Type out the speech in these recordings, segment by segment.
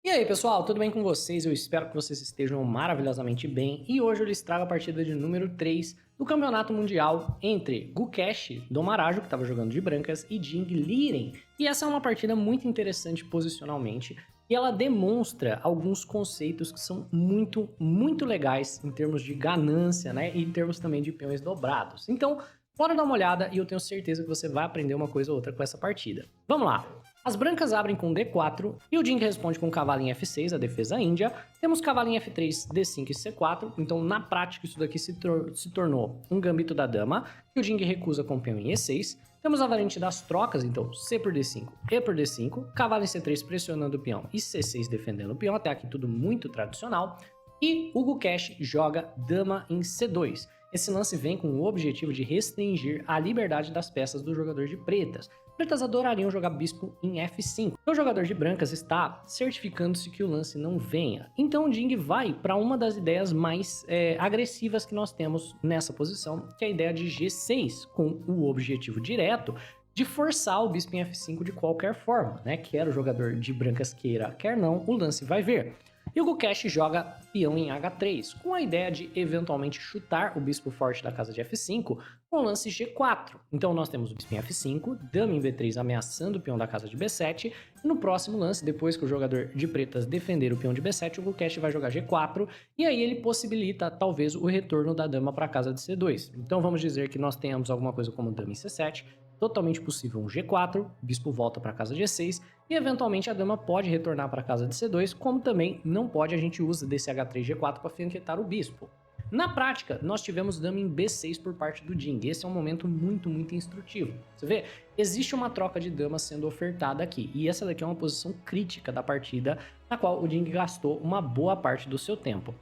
E aí, pessoal, tudo bem com vocês? Eu espero que vocês estejam maravilhosamente bem. E hoje eu lhes trago a partida de número 3 do Campeonato Mundial entre Gukesh do Marajo, que estava jogando de brancas, e Jing Liren. E essa é uma partida muito interessante posicionalmente, e ela demonstra alguns conceitos que são muito legais em termos de ganância, né? E em termos também de peões dobrados. Então, bora dar uma olhada e eu tenho certeza que você vai aprender uma coisa ou outra com essa partida. Vamos lá! As brancas abrem com D4 e o Jing responde com cavalo em F6, a defesa índia. Temos cavalo em F3, D5 e C4, então na prática isso daqui se tornou um gambito da dama, que o Jing recusa com peão em E6. Temos a variante das trocas, então C por D5, E por D5, cavalo em C3 pressionando o peão e C6 defendendo o peão, até aqui tudo muito tradicional. E o Gukesh joga dama em C2. Esse lance vem com o objetivo de restringir a liberdade das peças do jogador de pretas. Pretas adorariam jogar bispo em F5. O jogador de brancas está certificando-se que o lance não venha. Então o Jing vai para uma das ideias mais agressivas que nós temos nessa posição, que é a ideia de G6, com o objetivo direto de forçar o bispo em F5 de qualquer forma, né? Quer o jogador de brancas queira, quer não, o lance vai vir. E o Gukesh joga peão em H3, com a ideia de eventualmente chutar o bispo forte da casa de F5 com o lance G4. Então nós temos o bispo em F5, dama em B3 ameaçando o peão da casa de B7, e no próximo lance, depois que o jogador de pretas defender o peão de B7, o Gukesh vai jogar G4, e aí ele possibilita talvez o retorno da dama para a casa de C2. Então vamos dizer que nós tenhamos alguma coisa como dama em C7, totalmente possível um G4, o bispo volta para a casa de E6 e eventualmente a dama pode retornar para a casa de C2, como também não pode, a gente usa desse H3 G4 para finquetar o bispo. Na prática, nós tivemos dama em B6 por parte do Jing. Esse é um momento muito instrutivo. Você vê, existe uma troca de damas sendo ofertada aqui, e essa daqui é uma posição crítica da partida, na qual o Jing gastou uma boa parte do seu tempo.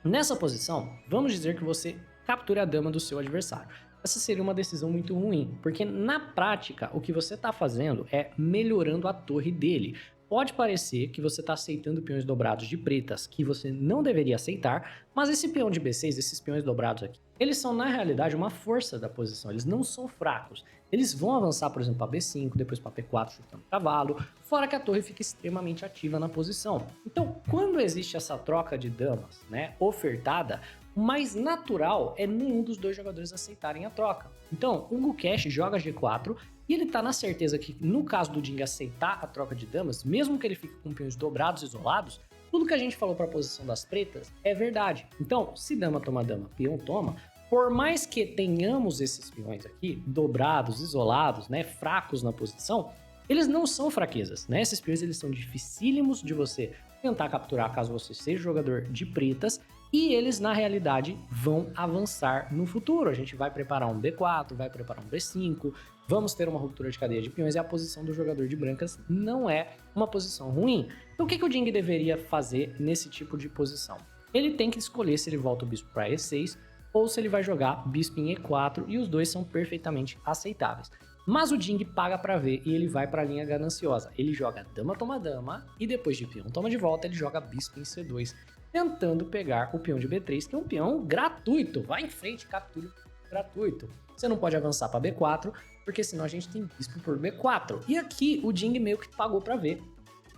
Nessa posição, vamos dizer que você captura a dama do seu adversário. Essa seria uma decisão muito ruim, porque na prática o que você está fazendo é melhorando a torre dele. Pode parecer que você está aceitando peões dobrados de pretas que você não deveria aceitar, mas esse peão de B6, esses peões dobrados aqui, eles são na realidade uma força da posição, eles não são fracos. Eles vão avançar, por exemplo, para B5, depois para P4 chutando cavalo, fora que a torre fica extremamente ativa na posição. Então, quando existe essa troca de damas, né, ofertada, o mais natural é nenhum dos dois jogadores aceitarem a troca. Então, o Gukesh joga G4 e ele tá na certeza que, no caso do Jing aceitar a troca de damas, mesmo que ele fique com peões dobrados isolados, tudo que a gente falou para a posição das pretas é verdade. Então, se dama toma dama, peão toma, por mais que tenhamos esses peões aqui, dobrados, isolados, né, fracos na posição, eles não são fraquezas, né? Esses peões eles são dificílimos de você tentar capturar caso você seja jogador de pretas, e eles na realidade vão avançar no futuro. A gente vai preparar um B4, vai preparar um B5, vamos ter uma ruptura de cadeia de peões, e a posição do jogador de brancas não é uma posição ruim. Então o que o Jing deveria fazer nesse tipo de posição? Ele tem que escolher se ele volta o bispo para E6 ou se ele vai jogar bispo em E4, e os dois são perfeitamente aceitáveis. Mas o Jing paga para ver e ele vai para a linha gananciosa. Ele joga dama toma dama e depois de peão toma de volta ele joga bispo em C2, tentando pegar o peão de B3, que é um peão gratuito. Vai em frente, captura gratuito. Você não pode avançar para B4, porque senão a gente tem bispo por B4. E aqui o Jing meio que pagou para ver.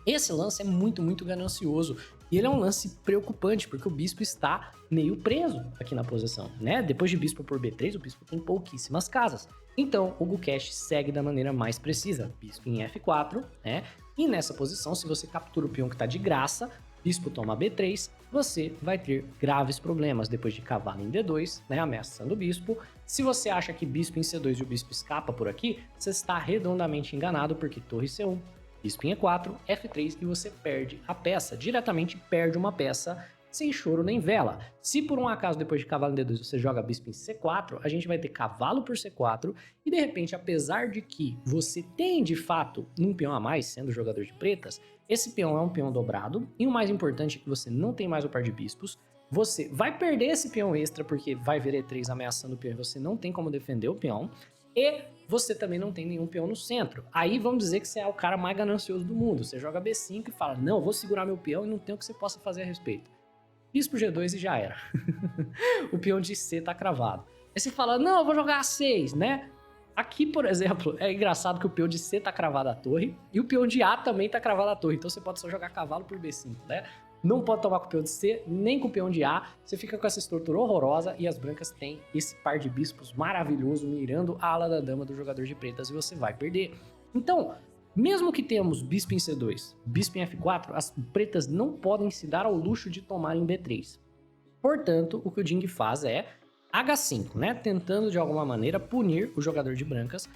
Esse lance é muito ganancioso e ele é um lance preocupante, porque o bispo está meio preso aqui na posição, né? Depois de bispo por B3, o bispo tem pouquíssimas casas. Então, o Gukesh segue da maneira mais precisa, bispo em F4, né? E nessa posição, se você captura o peão que está de graça, bispo toma B3, você vai ter graves problemas depois de cavalo em D2, né, ameaçando o bispo. Se você acha que bispo em C2 e o bispo escapa por aqui, você está redondamente enganado, porque torre C1, bispo em E4, F3 e você perde a peça, diretamente perde uma peça sem choro nem vela. Se por um acaso depois de cavalo em D2 você joga bispo em C4, a gente vai ter cavalo por C4 e de repente, apesar de que você tem de fato um peão a mais sendo jogador de pretas, esse peão é um peão dobrado e o mais importante é que você não tem mais o par de bispos. Você vai perder esse peão extra porque vai ver E3 ameaçando o peão e você não tem como defender o peão. E você também não tem nenhum peão no centro. Aí vamos dizer que você é o cara mais ganancioso do mundo. Você joga B5 e fala, não, eu vou segurar meu peão e não tem o que você possa fazer a respeito. Bispo G2 e já era. O peão de C tá cravado. Aí você fala, não, eu vou jogar A6, né? Aqui, por exemplo, é engraçado que o peão de C tá cravado à torre e o peão de A também tá cravado à torre. Então você pode só jogar cavalo por B5, né? Não pode tomar com o peão de C, nem com o peão de A. Você fica com essa estrutura horrorosa e as brancas têm esse par de bispos maravilhoso mirando a ala da dama do jogador de pretas e você vai perder. Então, mesmo que tenhamos bispo em C2, bispo em F4, as pretas não podem se dar ao luxo de tomar em B3. Portanto, o que o Ding faz é H5, né? Tentando de alguma maneira punir o jogador de brancas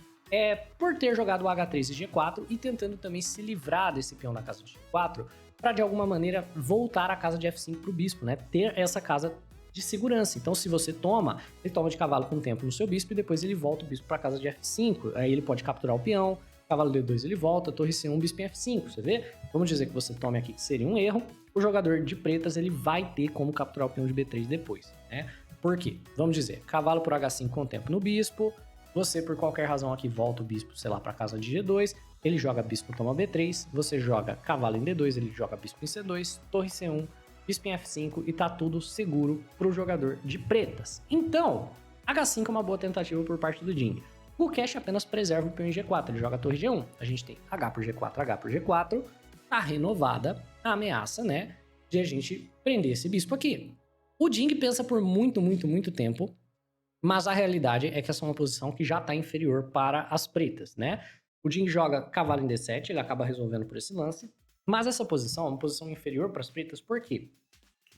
por ter jogado o H3 e G4 e tentando também se livrar desse peão da casa de G4 para de alguma maneira voltar a casa de F5 para o bispo, né? Ter essa casa de segurança. Então, se você toma, ele toma de cavalo com tempo no seu bispo e depois ele volta o bispo para a casa de F5. Aí ele pode capturar o peão, cavalo D2 ele volta, torre C1, bispo em F5, você vê? Vamos dizer que você tome aqui, que seria um erro. O jogador de pretas ele vai ter como capturar o peão de B3 depois, né? Por quê? Vamos dizer, cavalo por H5 com tempo no bispo, você por qualquer razão aqui volta o bispo, sei lá, para casa de G2, ele joga bispo toma B3, você joga cavalo em D2, ele joga bispo em C2, torre C1, bispo em F5 e tá tudo seguro pro jogador de pretas. Então, H5 é uma boa tentativa por parte do Ding. O Cash apenas preserva o peão em G4, ele joga a torre G1. A gente tem H por G4, H por G4, tá renovada a ameaça, né, de a gente prender esse bispo aqui. O Ding pensa por muito tempo, mas a realidade é que essa é uma posição que já está inferior para as pretas, né? O Ding joga cavalo em D7, ele acaba resolvendo por esse lance, mas essa posição é uma posição inferior para as pretas, por quê?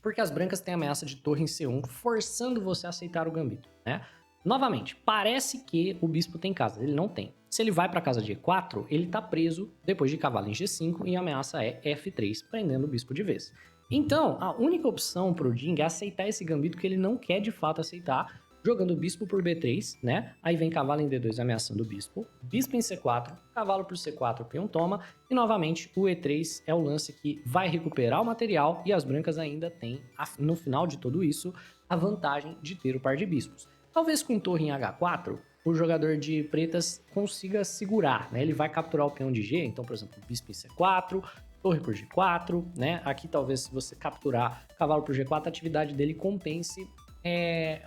Porque as brancas têm ameaça de torre em C1, forçando você a aceitar o gambito, né? Novamente, parece que o bispo tem casa, ele não tem. Se ele vai para a casa de E4, ele está preso depois de cavalo em G5 e a ameaça é F3, prendendo o bispo de vez. Então, a única opção para o Ding é aceitar esse gambito que ele não quer de fato aceitar, jogando o bispo por B3, né? Aí vem cavalo em D2 ameaçando o bispo, bispo em C4, cavalo por C4, peão toma, e novamente o E3 é o lance que vai recuperar o material e as brancas ainda têm, no final de tudo isso, a vantagem de ter o par de bispos. Talvez com torre em H4, o jogador de pretas consiga segurar, né? Ele vai capturar o peão de G, então, por exemplo, bispo em C4, torre por G4, né? Aqui talvez se você capturar cavalo por G4, a atividade dele compense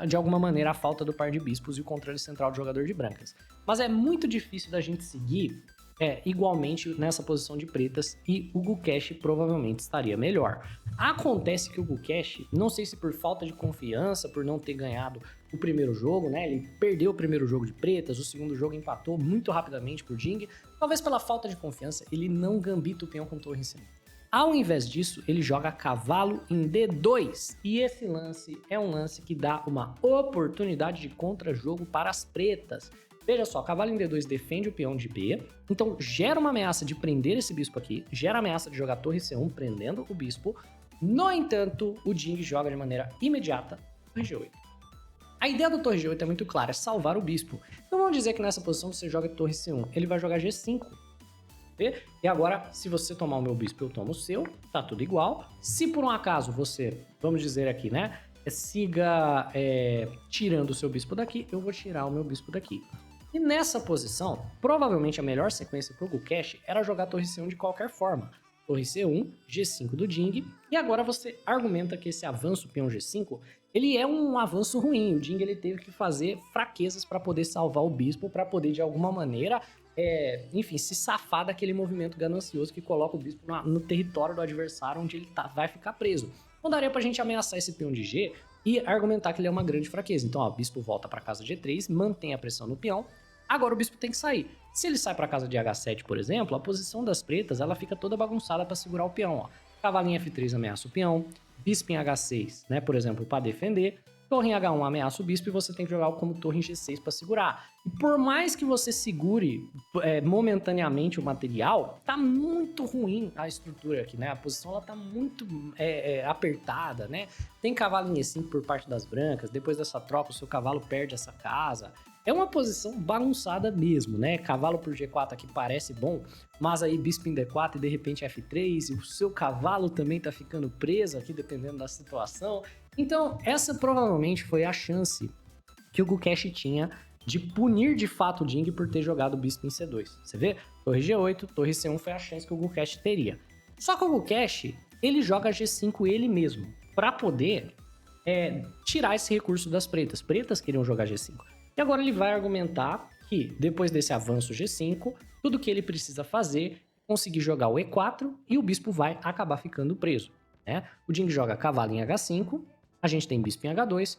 de alguma maneira a falta do par de bispos e o controle central do jogador de brancas. Mas é muito difícil da gente seguir igualmente nessa posição de pretas e o Gukesh provavelmente estaria melhor. Acontece que o Gukesh, não sei se por falta de confiança, por não ter ganhado o primeiro jogo, né? Ele perdeu o primeiro jogo de pretas, o segundo jogo empatou muito rapidamente por Ding. Talvez pela falta de confiança, ele não gambita o peão com torre em cima. Ao invés disso, ele joga cavalo em D2. E esse lance é um lance que dá uma oportunidade de contra-jogo para as pretas. Veja só, cavalo em D2 defende o peão de B, então gera uma ameaça de prender esse bispo aqui, gera a ameaça de jogar torre C1 prendendo o bispo. No entanto, o Ding joga de maneira imediata torre G8. A ideia do torre G8 é muito clara, é salvar o bispo. Então vamos dizer que nessa posição você joga torre C1, ele vai jogar G5. E agora, se você tomar o meu bispo, eu tomo o seu, tá tudo igual. Se por um acaso você, vamos dizer aqui, né, siga tirando o seu bispo daqui, eu vou tirar o meu bispo daqui. E nessa posição, provavelmente a melhor sequência para o Gukesh era jogar torre C1 de qualquer forma. Torre C1, G5 do Ding, e agora você argumenta que esse avanço peão G5, ele é um avanço ruim. O Ding ele teve que fazer fraquezas para poder salvar o bispo, para poder de alguma maneira enfim, se safar daquele movimento ganancioso que coloca o bispo no território do adversário, onde ele vai ficar preso. Não daria pra gente ameaçar esse peão de G e argumentar que ele é uma grande fraqueza. Então, ó, o bispo volta pra casa de G3, mantém a pressão no peão, agora o bispo tem que sair. Se ele sai pra casa de H7, por exemplo, a posição das pretas ela fica toda bagunçada pra segurar o peão. Ó. Cavalinho F3 ameaça o peão, bispo em H6, né, por exemplo, pra defender. Torre em H1 ameaça o bispo e você tem que jogar como torre em G6 para segurar. E por mais que você segure momentaneamente o material, tá muito ruim a estrutura aqui, né? A posição ela tá muito apertada, né? Tem cavalo em E5 por parte das brancas, depois dessa troca o seu cavalo perde essa casa. É uma posição bagunçada mesmo, né? Cavalo por G4 aqui parece bom, mas aí bispo em D4 e de repente F3 e o seu cavalo também tá ficando preso aqui dependendo da situação. Então, essa provavelmente foi a chance que o Gukesh tinha de punir de fato o Ding por ter jogado o bispo em C2. Você vê? Torre G8, torre C1 foi a chance que o Gukesh teria. Só que o Gukesh, ele joga G5 ele mesmo, para poder tirar esse recurso das pretas. Pretas queriam jogar G5. E agora ele vai argumentar que, depois desse avanço G5, tudo que ele precisa fazer é conseguir jogar o E4 e o bispo vai acabar ficando preso, né? O Jing joga cavalo em H5, a gente tem bispo em H2,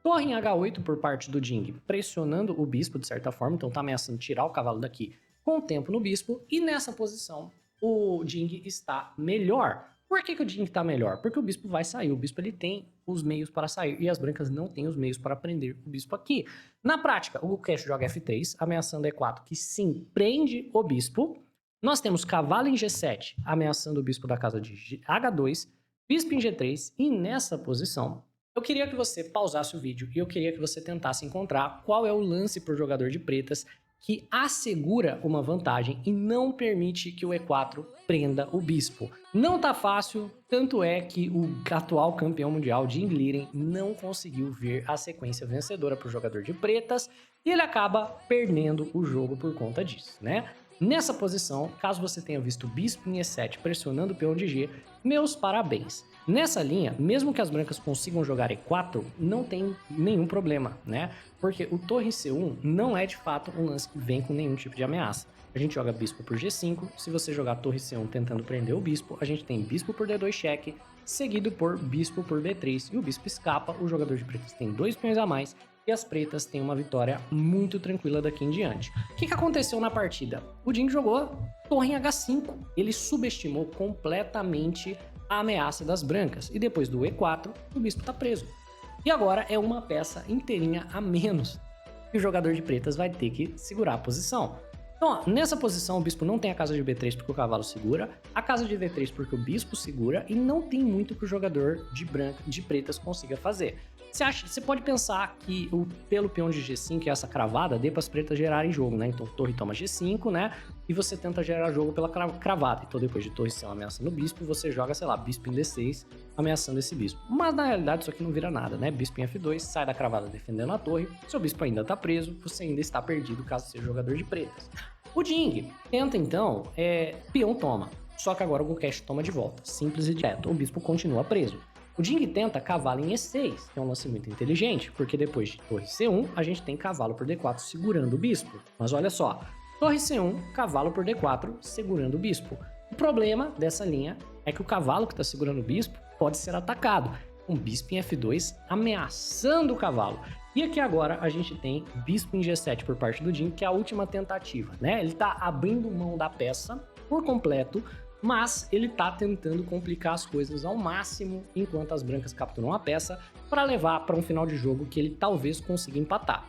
torre em H8 por parte do Jing, pressionando o bispo de certa forma, então tá ameaçando tirar o cavalo daqui com o tempo no bispo, e nessa posição o Jing está melhor. Por que o Jing está melhor? Porque o bispo vai sair, o bispo ele tem os meios para sair, e as brancas não têm os meios para prender o bispo aqui. Na prática, o Gukesh joga F3, ameaçando E4, que sim, prende o bispo. Nós temos cavalo em G7, ameaçando o bispo da casa de H2, bispo em G3, e nessa posição, eu queria que você pausasse o vídeo e eu queria que você tentasse encontrar qual é o lance para o jogador de pretas que assegura uma vantagem e não permite que o E4 prenda o bispo. Não tá fácil, tanto é que o atual campeão mundial, Jing Liren, não conseguiu ver a sequência vencedora para o jogador de pretas e ele acaba perdendo o jogo por conta disso, né? Nessa posição, caso você tenha visto bispo em E7 pressionando o peão de G, meus parabéns. Nessa linha, mesmo que as brancas consigam jogar E4, não tem nenhum problema, né? Porque o torre C1 não é de fato um lance que vem com nenhum tipo de ameaça. A gente joga bispo por G5, se você jogar torre C1 tentando prender o bispo, a gente tem bispo por D2 cheque, seguido por bispo por B3, e o bispo escapa, o jogador de pretas tem 2 peões a mais, e as pretas têm uma vitória muito tranquila daqui em diante. O que aconteceu na partida? O Jing jogou torre em H5, ele subestimou completamente a ameaça das brancas, e depois do E4, o bispo tá preso. E agora é uma peça inteirinha a menos que o jogador de pretas vai ter que segurar a posição. Então, ó, nessa posição o bispo não tem a casa de B3 porque o cavalo segura, a casa de D3 porque o bispo segura, e não tem muito que o jogador de pretas consiga fazer. Você pode pensar que pelo peão de G5 e essa cravada dê para as pretas gerarem jogo, né? Então torre toma G5, né? E você tenta gerar jogo pela cravada. Então depois de torre C1 ameaçando o bispo, você joga, sei lá, bispo em D6 ameaçando esse bispo. Mas na realidade isso aqui não vira nada, né? Bispo em F2, sai da cravada defendendo a torre, seu bispo ainda tá preso, você ainda está perdido caso seja jogador de pretas. O Jing tenta então, peão toma, só que agora o Gukesh toma de volta, simples e direto, o bispo continua preso. O Jing tenta cavalo em E6, que é um lance muito inteligente, porque depois de torre C1, a gente tem cavalo por D4 segurando o bispo. Mas olha só, torre C1, cavalo por D4 segurando o bispo. O problema dessa linha é que o cavalo que está segurando o bispo pode ser atacado, com bispo em F2 ameaçando o cavalo. E aqui agora a gente tem bispo em G7 por parte do Jing, que é a última tentativa, né? Ele está abrindo mão da peça por completo, mas ele tá tentando complicar as coisas ao máximo enquanto as brancas capturam a peça para levar para um final de jogo que ele talvez consiga empatar.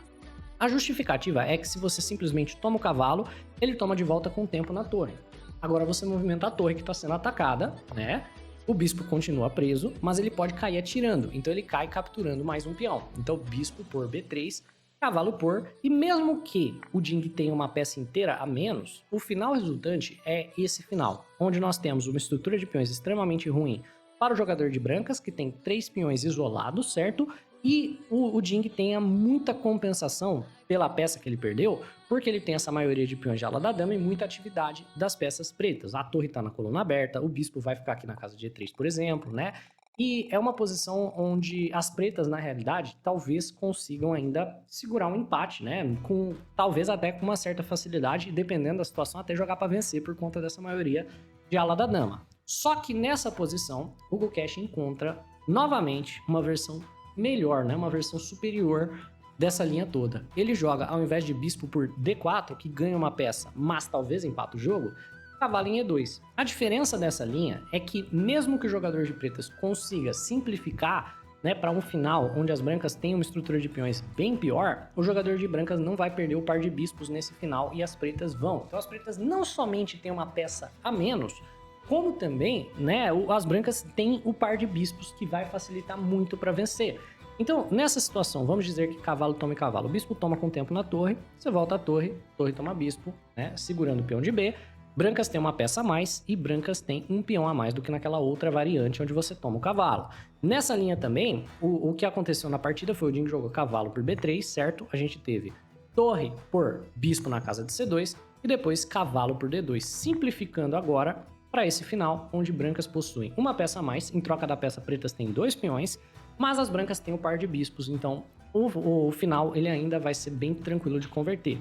A justificativa é que se você simplesmente toma o cavalo, ele toma de volta com o tempo na torre. Agora você movimenta a torre que está sendo atacada, né? O bispo continua preso, mas ele pode cair atirando, então ele cai capturando mais um peão. Então bispo por B3, cavalo por, e mesmo que o Jing tenha uma peça inteira a menos, o final resultante é esse final, onde nós temos uma estrutura de peões extremamente ruim para o jogador de brancas, que tem 3 peões isolados, certo? E o Jing tenha muita compensação pela peça que ele perdeu, porque ele tem essa maioria de peões de ala da dama e muita atividade das peças pretas. A torre está na coluna aberta, o bispo vai ficar aqui na casa de E3, por exemplo, né? E é uma posição onde as pretas, na realidade, talvez consigam ainda segurar um empate, né? Talvez até com uma certa facilidade, dependendo da situação, até jogar para vencer por conta dessa maioria de ala da dama. Só que nessa posição, o Gukesh encontra novamente uma versão melhor, né? Uma versão superior dessa linha toda. Ele joga, ao invés de bispo por D4, que ganha uma peça, mas talvez empata o jogo, cavalo em E2. A diferença dessa linha é que mesmo que o jogador de pretas consiga simplificar, né, para um final onde as brancas têm uma estrutura de peões bem pior, o jogador de brancas não vai perder o par de bispos nesse final e as pretas vão. Então as pretas não somente têm uma peça a menos, como também, né, as brancas têm o par de bispos que vai facilitar muito para vencer. Então, nessa situação, vamos dizer que cavalo toma cavalo, o bispo toma com tempo na torre, você volta à torre, torre toma bispo, né, segurando o peão de B, brancas têm uma peça a mais e brancas têm um peão a mais do que naquela outra variante onde você toma o cavalo. Nessa linha também, o que aconteceu na partida foi o Jing jogou cavalo por B3, certo? A gente teve torre por bispo na casa de C2 e depois cavalo por D2, simplificando agora para esse final, onde brancas possuem uma peça a mais, em troca da peça pretas tem 2 peões, mas as brancas têm o par de bispos, então o final ele ainda vai ser bem tranquilo de converter.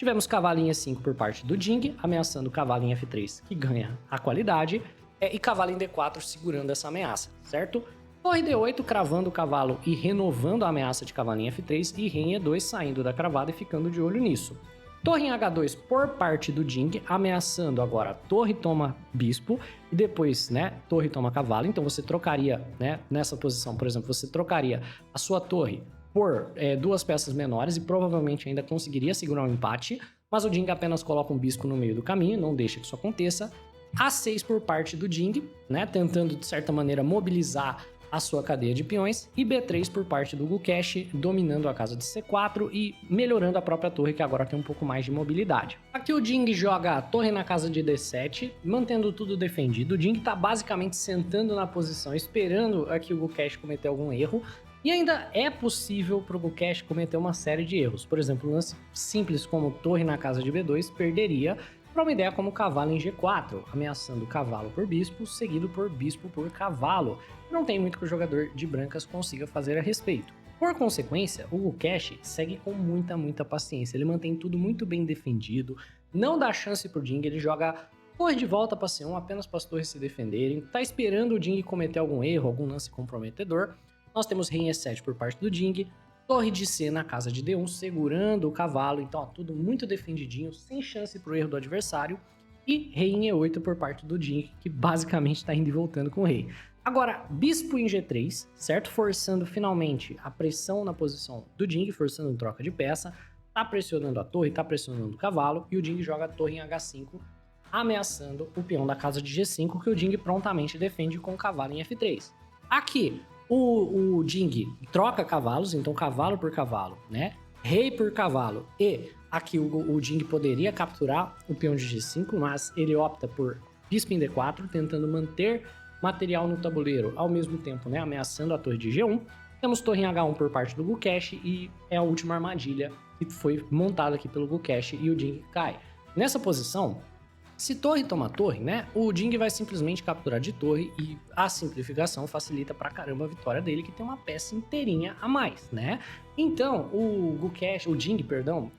Tivemos cavalo em E5 por parte do Jing, ameaçando o cavalo em F3, que ganha a qualidade, e cavalo em D4 segurando essa ameaça, certo? Torre D8 cravando o cavalo e renovando a ameaça de cavalo em F3, e rei em E2 saindo da cravada e ficando de olho nisso. Torre em H2 por parte do Jing, ameaçando agora torre toma bispo e depois, né, torre toma cavalo. Então você trocaria, né, nessa posição, por exemplo, você trocaria a sua torre por duas peças menores e provavelmente ainda conseguiria segurar um empate, mas o Jing apenas coloca um bispo no meio do caminho, não deixa que isso aconteça. A6 por parte do Jing, né, tentando de certa maneira mobilizar a sua cadeia de peões, e B3 por parte do Gukesh, dominando a casa de C4 e melhorando a própria torre, que agora tem um pouco mais de mobilidade. Aqui o Jing joga a torre na casa de D7, mantendo tudo defendido. O Jing tá basicamente sentando na posição, esperando aqui o Gukesh cometer algum erro, e ainda é possível para o Gukesh cometer uma série de erros. Por exemplo, um lance simples como torre na casa de B2 perderia para uma ideia como cavalo em G4, ameaçando cavalo por bispo, seguido por bispo por cavalo. Não tem muito que o jogador de brancas consiga fazer a respeito. Por consequência, o Gukesh segue com muita paciência. Ele mantém tudo muito bem defendido, não dá chance pro Jing, ele joga torre de volta para C1 apenas para as torres se defenderem, tá esperando o Jing cometer algum erro, algum lance comprometedor. Nós temos rei em E7 por parte do Jing, torre de C na casa de D1, segurando o cavalo, então ó, tudo muito defendidinho, sem chance pro erro do adversário, e rei em E8 por parte do Jing, que basicamente está indo e voltando com o rei. Agora, bispo em G3, certo? Forçando finalmente a pressão na posição do Jing, forçando troca de peça, tá pressionando a torre, tá pressionando o cavalo, e o Jing joga a torre em H5, ameaçando o peão da casa de G5, que o Jing prontamente defende com o cavalo em F3. Aqui, o Jing troca cavalos, então cavalo por cavalo, né? Rei por cavalo. E aqui o Jing poderia capturar o peão de G5, mas ele opta por bispo em D4, tentando manter material no tabuleiro, ao mesmo tempo, né, ameaçando a torre de G1. Temos torre em H1 por parte do Gukesh e é a última armadilha que foi montada aqui pelo Gukesh e o Jing cai. Nessa posição, se torre toma torre, né, o Jing vai simplesmente capturar de torre e a simplificação facilita pra caramba a vitória dele, que tem uma peça inteirinha a mais, né? Então, o Jing,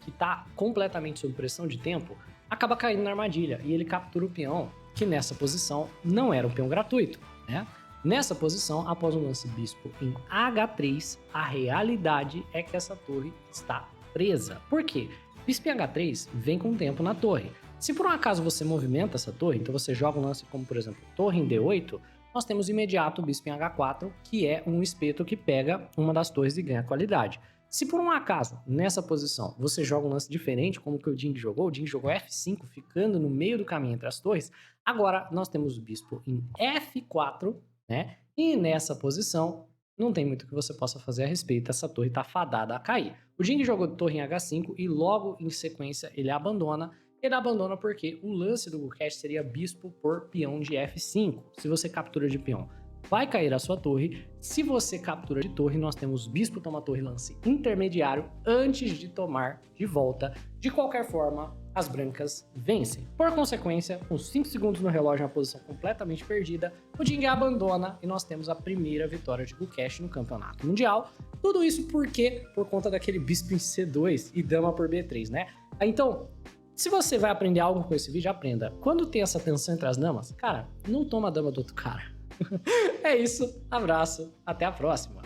que tá completamente sob pressão de tempo, acaba caindo na armadilha e ele captura o peão, que nessa posição não era um peão gratuito, né? Nessa posição, após um lance bispo em H3, a realidade é que essa torre está presa. Por quê? Bispo em H3 vem com tempo na torre. Se por um acaso você movimenta essa torre, então você joga um lance como, por exemplo, torre em D8, nós temos imediato o bispo em H4, que é um espeto que pega uma das torres e ganha qualidade. Se por um acaso, nessa posição, você joga um lance diferente, como que o Jing jogou F5, ficando no meio do caminho entre as torres, agora nós temos o bispo em F4, né? E nessa posição, não tem muito que você possa fazer a respeito, essa torre está fadada a cair. O Jing jogou torre em H5 e logo em sequência ele abandona. Ele abandona porque o lance do Gukesh seria bispo por peão de F5. Se você captura de peão, vai cair a sua torre. Se você captura de torre, nós temos bispo toma torre, lance intermediário antes de tomar de volta. De qualquer forma, as brancas vencem. Por consequência, com 5 segundos no relógio, uma posição completamente perdida, o Jing abandona e nós temos a primeira vitória de Gukesh no campeonato mundial. Tudo isso por conta daquele bispo em C2 e dama por B3, né? Então, se você vai aprender algo com esse vídeo, aprenda. Quando tem essa tensão entre as damas, cara, não toma a dama do outro cara. É isso, abraço, até a próxima.